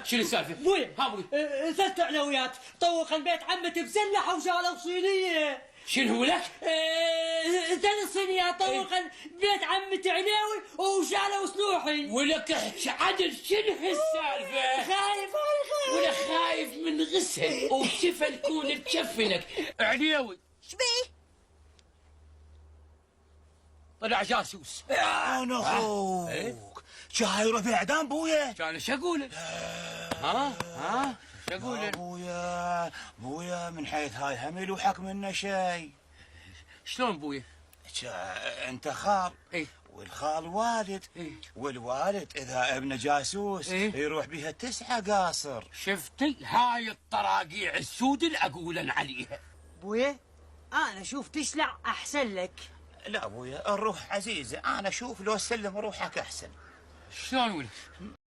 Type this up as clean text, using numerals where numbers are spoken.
شنو السالفه؟ ابوي ها ابوي، 3 علويات طوق عند عمتي بسلحه وشغله وصينيه. شنو هو لك؟ 3 صينيات طوق عند بيت عمتي علاوي وشغله وسلوحي. ولك احكي عدل، شنو هالسالفه؟ خايف ولا خايف من غسل وشفا تكون تشفنك عليوي. شبيه؟ طلع جاسوس. انا اخوك شاي ربيع اعدام بويا. كان ايش اقول؟ ها ايش اقول؟ بويا من حيث هاي هم يلوحك منه شيء. شلون بويا؟ انت خال، اي، والخال والد، إيه؟ والوالد اذا ابنه جاسوس إيه؟ يروح بها 9 قاصر. شفتي هاي الطراقيع السود اللي اقولن عليها. ابوي انا اشوف تشلع احسن لك. لا ابويا الروح عزيزه، انا اشوف لو سلم روحك احسن. شلون ولك؟